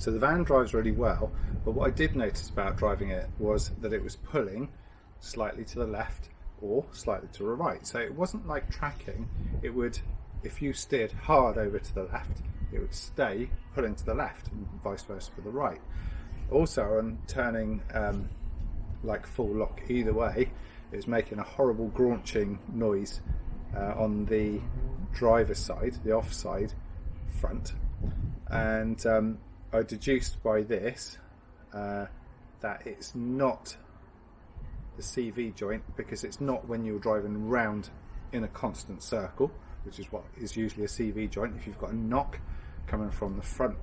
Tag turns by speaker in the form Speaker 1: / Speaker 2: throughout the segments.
Speaker 1: So the van drives really well, but what I did notice about driving it was that it was pulling slightly to the left or slightly to the right. So it wasn't like tracking. It would, if you steered hard over to the left, it would stay pulling to the left, and vice versa for the right. Also, on turning like full lock either way, it was making a horrible graunching noise on the driver's side, the offside front, and I deduced by this that it's not the CV joint, because it's not when you're driving round in a constant circle, which is what is usually a CV joint. If you've got a knock coming from the front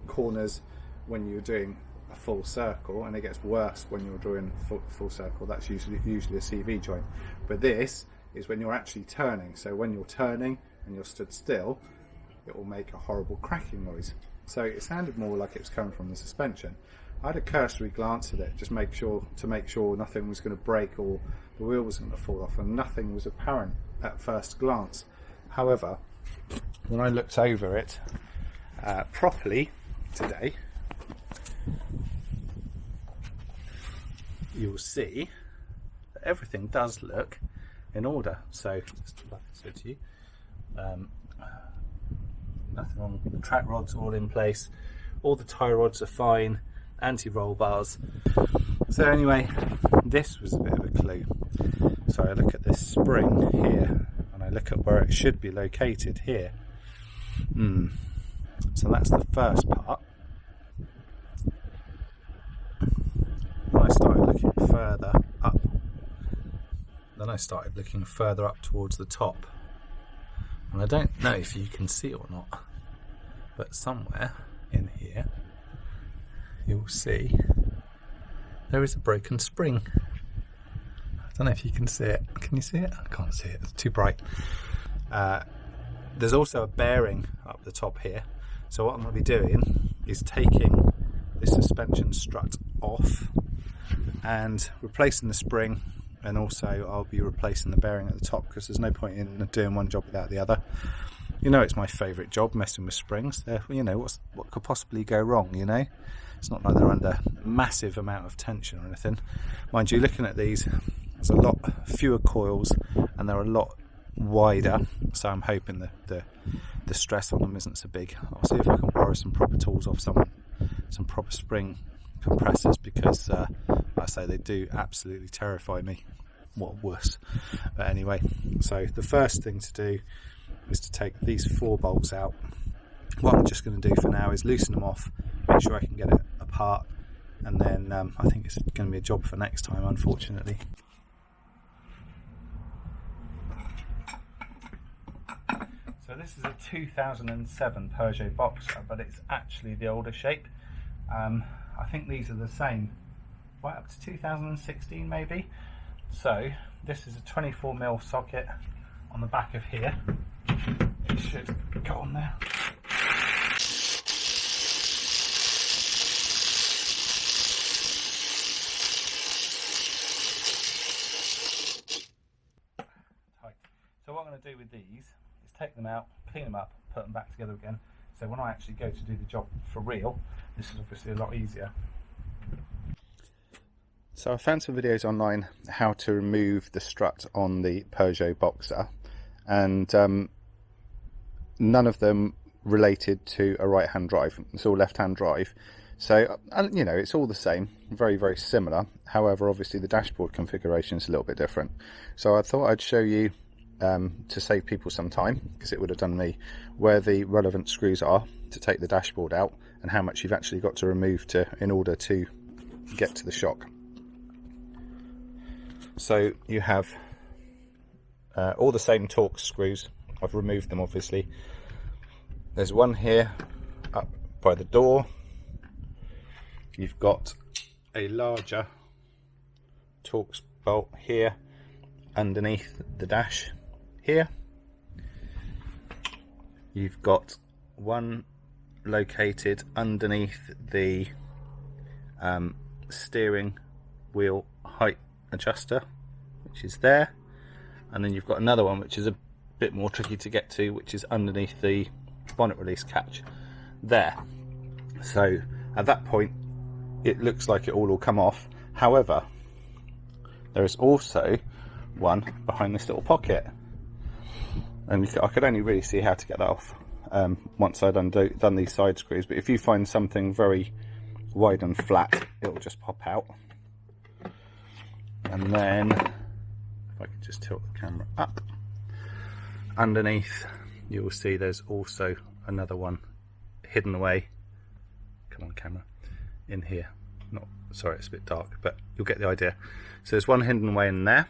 Speaker 1: corners when you're doing a full circle, and it gets worse when you're doing full circle, that's usually a CV joint. But this is when you're actually turning. So when you're turning and you're stood still, it will make a horrible cracking noise. So it sounded more like it was coming from the suspension. I had a cursory glance at it, just to make sure nothing was going to break or the wheel was going to fall off, and nothing was apparent at first glance. However, when I looked over it properly today, you'll see that everything does look in order. So, just like I said to you, nothing wrong. The track rods all in place, all the tie rods are fine, anti-roll bars. So anyway, this was a bit of a clue. So I look at this spring here, and I look at where it should be located here. So that's the first part. When I started looking further up, then I started looking further up towards the top, and I don't know if you can see or not, but somewhere in here you'll see there is a broken spring. I don't know if you can see it. Can you see it? I can't see it, it's too bright. There's also a bearing up the top here. So what I'm going to be doing is taking this suspension strut off and replacing the spring, and also I'll be replacing the bearing at the top, because there's no point in doing one job without the other. You know, it's my favourite job, messing with springs. You know, what could possibly go wrong, you know? It's not like they're under a massive amount of tension or anything. Mind you, looking at these, there's a lot fewer coils and they're a lot wider, so I'm hoping that the stress on them isn't so big. I'll see if I can borrow some proper tools off someone, some proper spring compressors, because like I say, they do absolutely terrify me. What a wuss. But anyway, so the first thing to do is to take these 4 bolts out. What I'm just going to do for now is loosen them off, make sure I can get it apart, and then I think it's going to be a job for next time, unfortunately. So this is a 2007 Peugeot Boxer, but it's actually the older shape. I think these are the same, right up to 2016 maybe. So this is a 24mm socket on the back of here. It should go on there. Tight. So what I'm going to do with these is take them out, clean them up, put them back together again. So when I actually go to do the job for real, this is obviously a lot easier. So I found some videos online how to remove the strut on the Peugeot Boxer, and none of them related to a right-hand drive. It's all left-hand drive. So, you know, it's all the same, very, very similar. However, obviously the dashboard configuration is a little bit different. So I thought I'd show you, to save people some time, because it would have done me, where the relevant screws are to take the dashboard out, and how much you've actually got to remove in order to get to the shock. So you have all the same Torx screws. I've removed them, obviously. There's one here up by the door. You've got a larger Torx bolt here underneath the dash here. You've got one located underneath the steering wheel height adjuster, which is there, and then you've got another one which is a bit more tricky to get to, which is underneath the bonnet release catch there. So at that point it looks like it all will come off. However, there is also one behind this little pocket, and I could only really see how to get that off once I'd done these side screws. But if you find something very wide and flat, it will just pop out. And then if I can just tilt the camera up, underneath you will see there's also another one hidden away. Come on camera, in here. Not, sorry, it's a bit dark, but you'll get the idea. So there's one hidden away in there.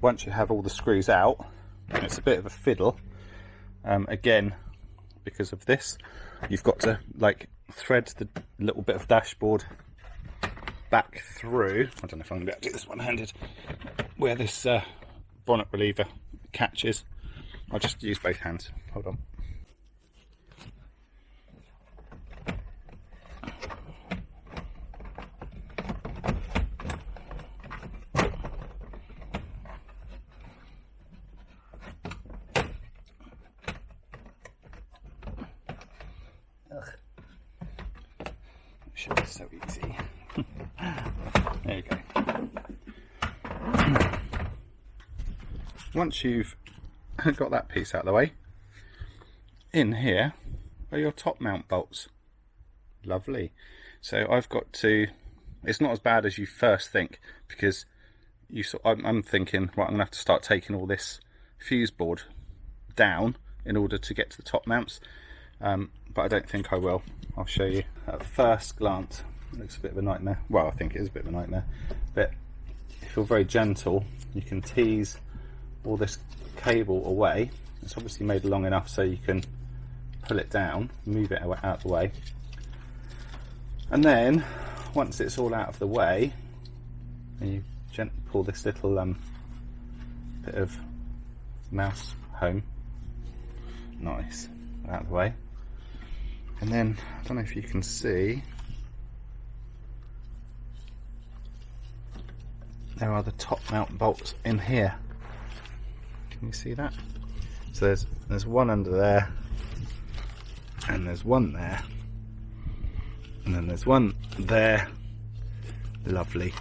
Speaker 1: Once you have all the screws out, and it's a bit of a fiddle, again, because of this, you've got to like thread the little bit of dashboard back through. I don't know if I'm going to be able to do this one-handed, where this bonnet reliever catches. I'll just use both hands. Hold on. Should be so easy. There you go. Once you've got that piece out of the way, in here are your top mount bolts. Lovely. So I've got to, it's not as bad as you first think, because I'm thinking, right, I'm gonna have to start taking all this fuse board down in order to get to the top mounts, but I don't think I will. I'll show you. At first glance it looks a bit of a nightmare. Well, I think it is a bit of a nightmare, but if you're very gentle you can tease all this cable away. It's obviously made long enough so you can pull it down, move it out of the way, and then once it's all out of the way, you gently pull this little bit of mouse home, nice, out of the way. And then, I don't know if you can see, there are the top mount bolts in here. Can you see that? So there's one under there, and there's one there, and then there's one there. Lovely.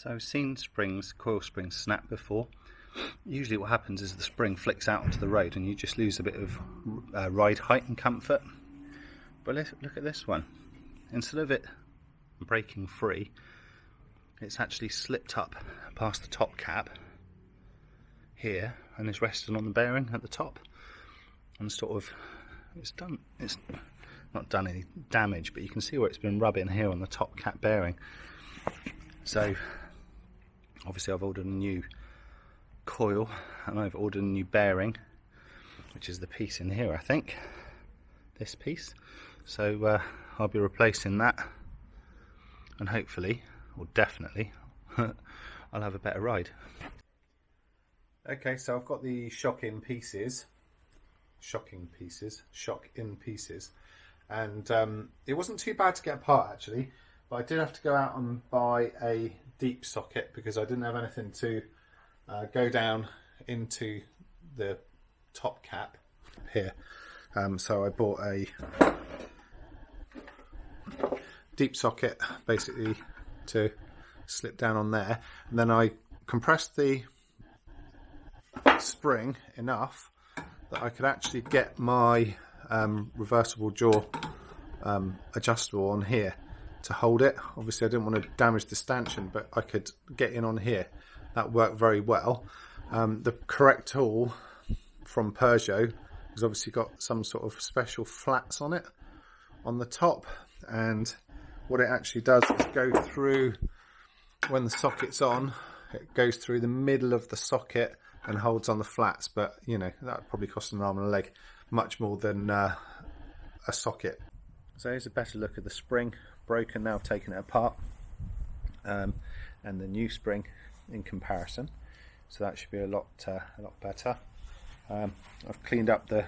Speaker 2: So I've seen coil springs snap before. Usually what happens is the spring flicks out onto the road and you just lose a bit of ride height and comfort. But let's look at this one. Instead of it breaking free, it's actually slipped up past the top cap here and is resting on the bearing at the top, and sort of it's not done any damage, but you can see where it's been rubbing here on the top cap bearing. So obviously I've ordered a new coil and I've ordered a new bearing, which is the piece in here, I think, this piece. So I'll be replacing that, and hopefully, or definitely, I'll have a better ride. Okay, so I've got the shock in pieces, and it wasn't too bad to get apart actually, but I did have to go out and buy a deep socket because I didn't have anything to go down into the top cap here. So I bought a deep socket basically to slip down on there, and then I compressed the spring enough that I could actually get my reversible jaw adjustable on here to hold it. Obviously I didn't want to damage the stanchion, but I could get in on here. That worked very well. The correct tool from Peugeot has obviously got some sort of special flats on it on the top, and what it actually does is go through, when the socket's on, it goes through the middle of the socket and holds on the flats. But you know, that would probably cost an arm and a leg, much more than a socket. So here's a better look at the spring, broken now, I've taken it apart, and the new spring in comparison. So that should be a lot better. I've cleaned up the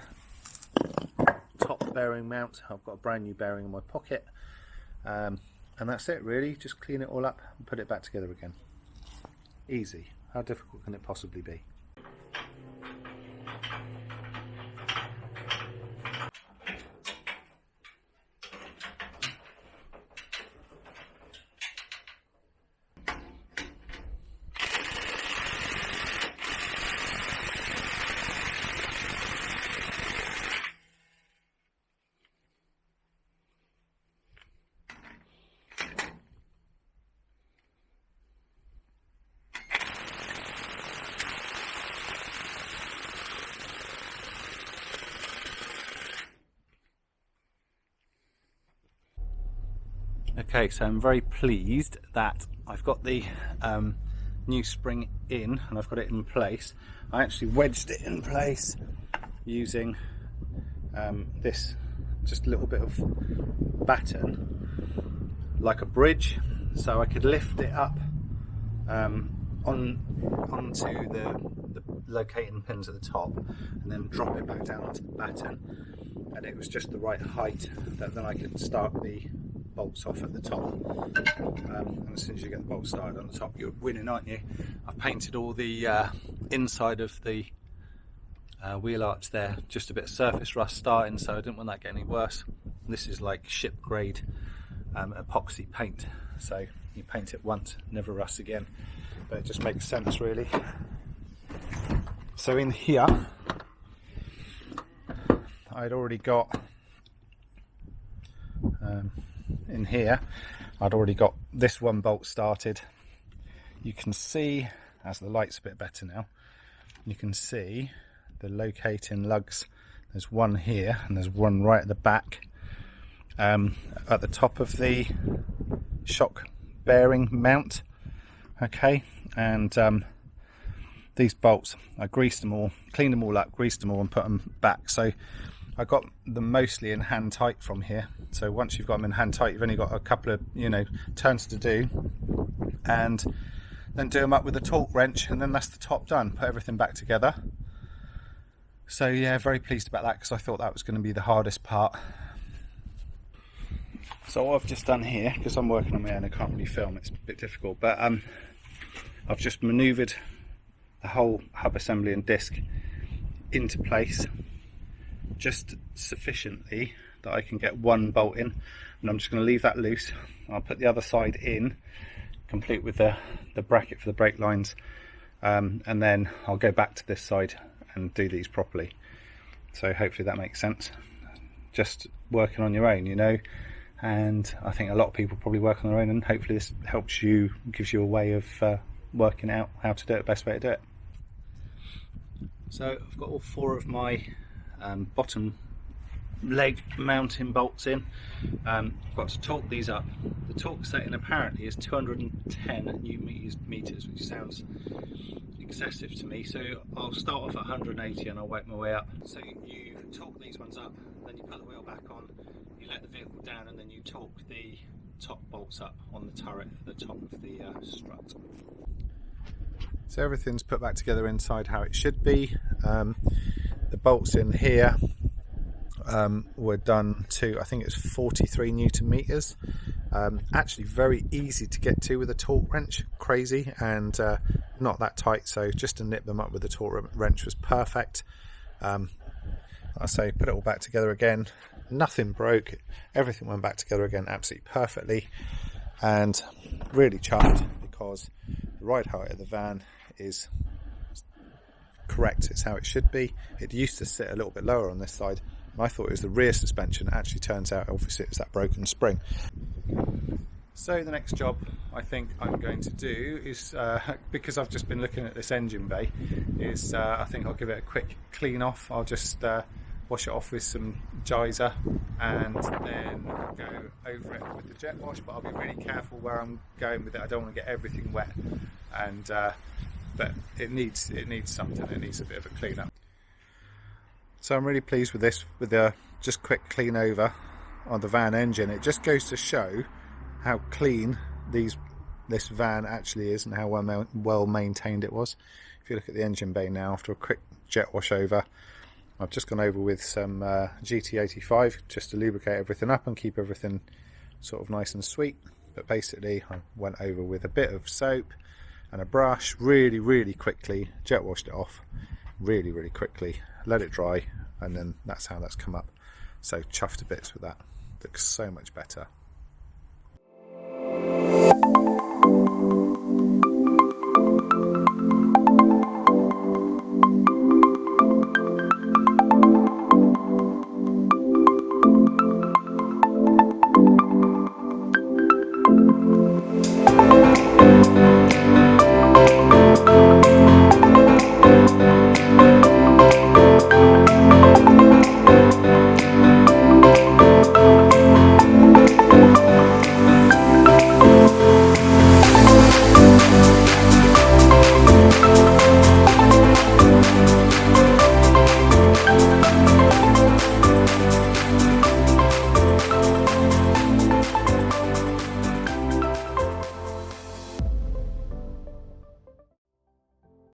Speaker 2: top bearing mount. I've got a brand new bearing in my pocket, and that's it really. Just clean it all up and put it back together again. Easy. How difficult can it possibly be? Okay, so I'm very pleased that I've got the new spring in and I've got it in place. I actually wedged it in place using this just a little bit of batten, like a bridge, so I could lift it up onto the locating pins at the top and then drop it back down onto the batten, and it was just the right height that then I could start the bolts off at the top, and as soon as you get the bolts started on the top, you're winning, aren't you? I've painted all the inside of the wheel arch there, just a bit of surface rust starting, so I didn't want that to get any worse. This is like ship grade epoxy paint, so you paint it once, never rusts again, but it just makes sense really. So in here I'd already got this one bolt started. You can see, as the light's a bit better now, you can see the locating lugs. There's one here and there's one right at the back, at the top of the shock bearing mount. Okay, and these bolts, I greased them all, cleaned them all up, greased them all and put them back. So I got them mostly in hand tight from here. So once you've got them in hand tight, you've only got a couple of turns to do, and then do them up with a torque wrench, and then that's the top done. Put everything back together. So yeah, very pleased about that because I thought that was going to be the hardest part. So what I've just done here, because I'm working on my own, I can't really film, it's a bit difficult, but I've just manoeuvred the whole hub assembly and disc into place just sufficiently that I can get one bolt in, and I'm just going to leave that loose. I'll put the other side in,
Speaker 1: complete with the bracket for the brake lines, and then I'll go back to this side and do these properly. So hopefully that makes sense. Just working on your own, you know, and I think a lot of people probably work on their own, and hopefully this helps you, gives you a way of working out how to do it, best way to do it. So I've got all 4 of my bottom leg mounting bolts in. I've got to torque these up. The torque setting apparently is 210 newton meters, which sounds excessive to me, so I'll start off at 180 and I'll work my way up. So you torque these ones up, then you put the wheel back on, you let the vehicle down, and then you torque the top bolts up on the turret, the top of the strut.
Speaker 2: So everything's put back together inside how it should be. The bolts in here were done to, I think it's 43 newton meters. Actually very easy to get to with a torque wrench, crazy, and not that tight, so just to nip them up with the torque wrench was perfect. I say, put it all back together again, nothing broke, everything went back together again absolutely perfectly, and really chuffed because the ride height of the van is correct, it's how it should be. It used to sit a little bit lower on this side, and I thought it was the rear suspension. It actually turns out obviously it's that broken spring. So the next job I think I'm going to do is, because I've just been looking at this engine bay, is I think I'll give it a quick clean off. I'll just wash it off with some geyser and then go over it with the jet wash, but I'll be really careful where I'm going with it. I don't want to get everything wet, and but it needs something. It needs a bit of a clean up. So I'm really pleased with this, with the just quick clean over on the van engine. It just goes to show how clean this van actually is and how well maintained it was. If you look at the engine bay now, after a quick jet wash over, I've just gone over with some GT85 just to lubricate everything up and keep everything sort of nice and sweet. But basically I went over with a bit of soap and a brush, really quickly jet washed it off really quickly, let it dry, and then that's how that's come up. So chuffed to bits with that. Looks so much better.